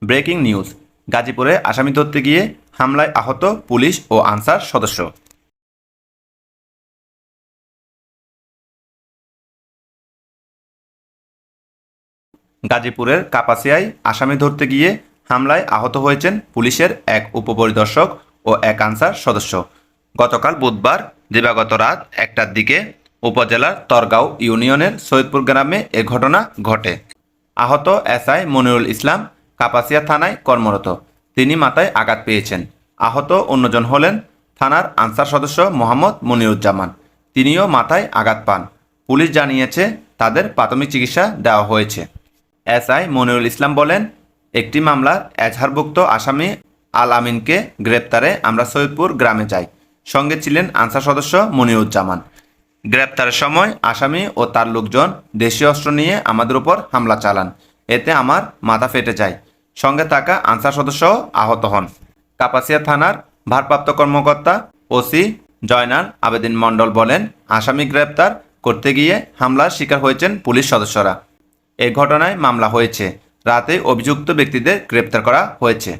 Breaking news, গাজীপুরে আসামি ধরতে গিয়ে হামলায় আহত পুলিশ ও আনসার সদস্য। গাজীপুরের কাপাসিয়ায় আসামি ধরতে গিয়ে হামলায় আহত হয়েছেন পুলিশের এক উপপরিদর্শক ও এক আনসার সদস্য। গতকাল বুধবার দিবাগত রাত 1টার দিকে উপজেলার তরগাঁও ইউনিয়নের সৈয়দপুর গ্রামে এ ঘটনা ঘটে। আহত এসআই মনিরুল ইসলাম কাপাসিয়া থানায় কর্মরত। তিনি মাথায় আঘাত পেয়েছেন। আহত অন্যজন হলেন থানার আনসার সদস্য মোহাম্মদ মনিরুজ্জামান। তিনিও মাথায় আঘাত পান। পুলিশ জানিয়েছে তাদের প্রাথমিক চিকিৎসা দেওয়া হয়েছে। এসআই মনিরুল ইসলাম বলেন, একটি মামলার এজাহারভুক্ত আসামি আল আমিনকে গ্রেপ্তারে আমরা সৈয়দপুর গ্রামে যাই। সঙ্গে ছিলেন আনসার সদস্য মনিরুজ্জামান। গ্রেপ্তারের সময় আসামি ও তার লোকজন দেশীয় অস্ত্র নিয়ে আমাদের উপর হামলা চালান। এতে আমার মাথা ফেটে যায়। সঙ্গে থাকা আনসার সদস্যও আহত হন। কাপাসিয়া থানার ভারপ্রাপ্ত কর্মকর্তা ওসি জয়নাল আবেদিন মণ্ডল বলেন, আসামি গ্রেপ্তার করতে গিয়ে হামলার শিকার হয়েছেন পুলিশ সদস্যরা। এ ঘটনায় মামলা হয়েছে। রাতে অভিযুক্ত ব্যক্তিদের গ্রেপ্তার করা হয়েছে।